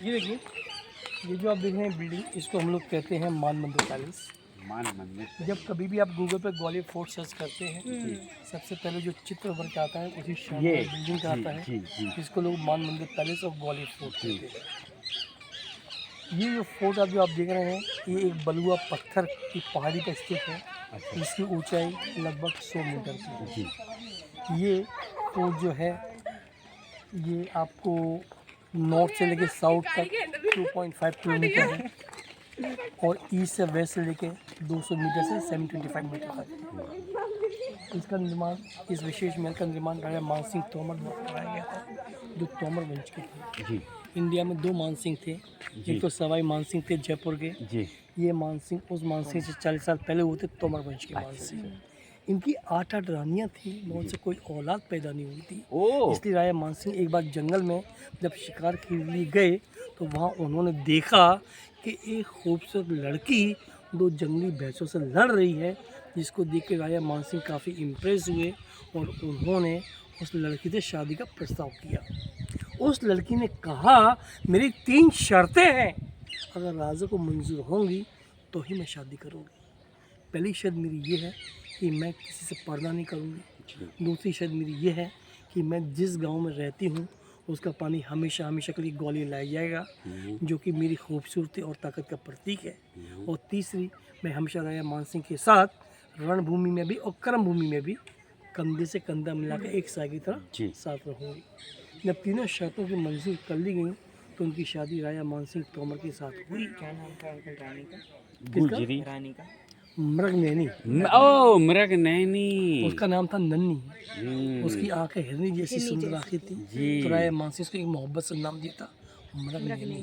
ये देखिए, ये जो आप देख रहे हैं बिल्डिंग, इसको हम लोग कहते हैं मान मंदिर पैलेस। मान मंदिर। जब कभी भी आप गूगल पे ग्वालियर फोर्ट सर्च करते हैं, सबसे पहले जो चित्र उभर के आता है उसी शानदार ये बिल्डिंग का आता है, जिसको लोग मान मंदिर पैलेस और ग्वालियर फोर्ट कहते हैं। ये जो फोर्ट आप देख रहे हैं, ये एक बलुआ पत्थर की पहाड़ी पर स्थित है। इसकी ऊंचाई लगभग 100 मीटर की है। ये फोर्ट जो है, ये आपको नॉर्थ से लेके साउथ तक 2.5 किलोमीटर है और ईस्ट से वेस्ट से लेके 200 मीटर से 725 मीटर तक। इसका निर्माण, इस विशेष महल का निर्माण राजा मानसिंह तोमर द्वारा कराया गया था, जो तोमर वंश के थे। इंडिया में 2 मानसिंह थे, एक तो सवाई मानसिंह थे जयपुर के। ये मानसिंह उस मानसिंह से 40 साल पहले हुए थे, तोमर वंश के मानसिंह। इनकी 8 रानियाँ थी, मगर उनसे कोई औलाद पैदा नहीं हुई थी। इसलिए राजा मानसिंह एक बार जंगल में जब शिकार के लिए गए तो वहाँ उन्होंने देखा कि एक खूबसूरत लड़की 2 जंगली भैंसों से लड़ रही है, जिसको देख के राजा मानसिंह काफ़ी इम्प्रेस हुए और उन्होंने उस लड़की से शादी का प्रस्ताव किया। उस लड़की ने कहा, मेरी 3 शर्तें हैं, अगर राजा को मंजूर होंगी तो ही मैं शादी करूँगी। पहली शर्त मेरी ये है कि मैं किसी से पर्दा नहीं करूँगी। दूसरी शर्त मेरी ये है कि मैं जिस गांव में रहती हूँ उसका पानी हमेशा हमेशा के लिए ग्वालियर लाया जाएगा, जो कि मेरी खूबसूरती और ताकत का प्रतीक है। और तीसरी, मैं हमेशा राजा मानसिंह के साथ रणभूमि में भी और कर्म भूमि में भी कंधे से कंधा मिलाकर एक साथ की तरह साथ रहूँगी। जब तीनों शर्तों की मंजूर कर ली गई तो उनकी शादी राजा मानसिंह तोमर के साथ हुई। क्या नाम था उनकी रानी का? गुजरी रानी का मृगनयनी। ओ मृगनयनी। उसका नाम था नन्नी। उसकी आंखें हिरनी जैसी सुंदर आंखें थी, तो राजा मानसिंह उसको एक मोहब्बत से नाम दिया था मृगनयनी।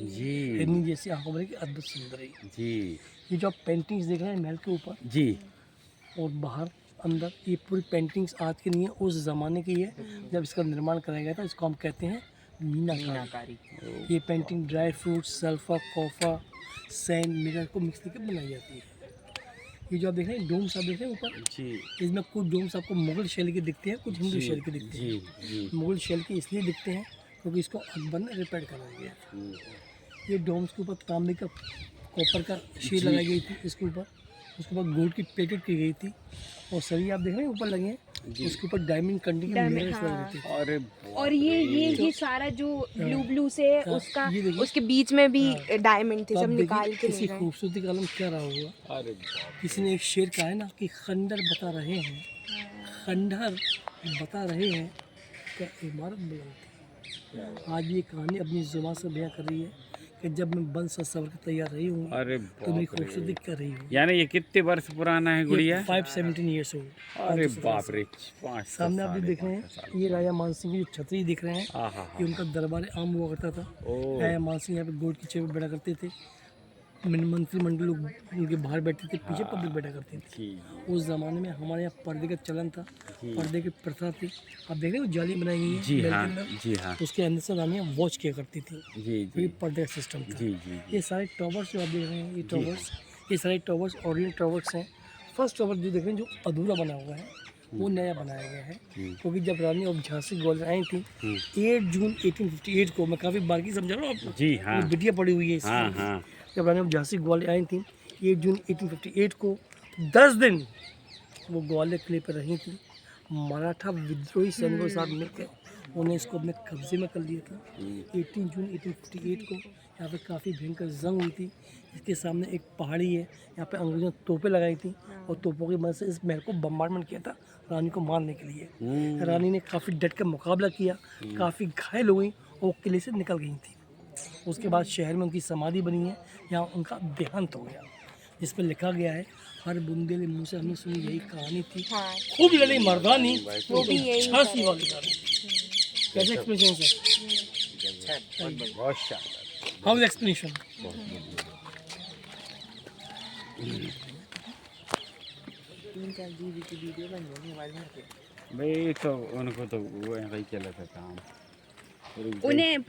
हिरनी जैसी आंखों वाली अद्भुत सुंदरी। ये जो आप पेंटिंग्स देख रहे हैं महल के ऊपर और बाहर अंदर, ये पूरी पेंटिंग्स आज की नहीं है, उस ज़माने की है जब इसका निर्माण कराया गया था। इसको हम कहते हैं मीनाकारी। ये पेंटिंग ड्राई फ्रूट, सल्फर, कॉफा, सैंड, मिरर को मिक्स करके बनाई जाती है। ये जो आप देख रहे हैं डोम्स आप देख रहे हैं ऊपर, इसमें कुछ डोम्स आपको मुगल शैली के दिखते हैं, कुछ हिंदू शैली के दिखते हैं। मुगल शैली के इसलिए दिखते हैं क्योंकि इसको अकबर ने रिपेयर कराया गया। ये डोम्स के ऊपर तांबे का, कॉपर का शीट लगाई गई थी इसके ऊपर, उसके ऊपर गोल्ड की प्लेटेड की गई थी और सभी आप देख रहे हैं ऊपर लगे हैं, उसके ऊपर डायमंड कंडी के मिरर्स लगे थे। और ये सारा जो ब्लू से उसका, उसके बीच में भी डायमंड थे, सब निकाल के इसी खूबसूरती का आलम क्या रहा होगा। किसी ने एक शेर कहा है ना कि खंडर बता रहे हैं, खंडहर बता रहे हैं क्या इमारत बुलंद थी। आज ये कहानी अपनी जुबान से बयां कर रही है कि जब मैं बन सा सवर के तैयार रही हूँ तो मेरी खूबसूरती कर रही हूँ। यानी ये कितने वर्ष पुराना है गुड़िया? 517 ईयर्स ओल्ड। अरे बाप रे। सामने आप जो देख रहे हैं, ये राजा मानसिंह की जो छतरी दिख रहे हैं, ये उनका दरबार आम हुआ करता था। राजा मानसिंह यहाँ पे गोल्ड की चेयर पर बैठा करते थे, मंत्रिमंडल लोग उनके बाहर बैठते थे, पीछे पब्लिक बैठा करती थी। उस ज़माने में हमारे यहाँ पर्दे का चलन था, पर्दे की प्रथा थी। आप देख रहे हो जाली बनाई गई है जी हाँ। उसके अंदर से रानियाँ वॉच किया करती थी, ये पर्दे का सिस्टम था। ये सारे टॉवर्स जो आप देख रहे हैं, ये सारे टॉवर्स ओरिएंट टॉवर्स हैं। फर्स्ट टॉवर जो देख रहे हैं जो अधूरा बना हुआ है, वो नया बनाया गया है, क्योंकि जब रानी ऑफ झांसी ग्वालियर आई थी 8 जून 1858 को, मैं काफ़ी बारीकी समझा रहा हूँ आपको, बिटिया पड़ी हुई है इसमें। जब रानी ऑफ झांसी ग्वालियर आई थी 8 जून 1858 को, 10 दिन वो ग्वालियर किले पर रही थी। मराठा विद्रोही सैनिकों के साथ मिलकर उन्हें इसको अपने कब्जे में कर लिया था। 18 जून 1858 को यहाँ पे काफ़ी भयंकर जंग हुई थी। इसके सामने एक पहाड़ी है, यहाँ पे अंग्रेजों ने तोपें लगाई थी और तोपों की मदद से इस महल को बम्बार्डमेंट किया था रानी को मारने के लिए। रानी ने काफ़ी डट कर मुकाबला किया, काफ़ी घायल हो गई और किले से निकल गई थी। उसके बाद शहर में उनकी समाधि बनी है, यहाँ उनका देहांत हो गया, जिस पर लिखा गया है, हर बुंदेले मुँह से हमने सुनी यही कहानी थी, खूब लड़ी मर्दानी वो भी झांसी वाली रानी। कैसे explanation sir? How is explanation? भाई तो उनको तो वो ऐसा ही चला था काम। उन्हें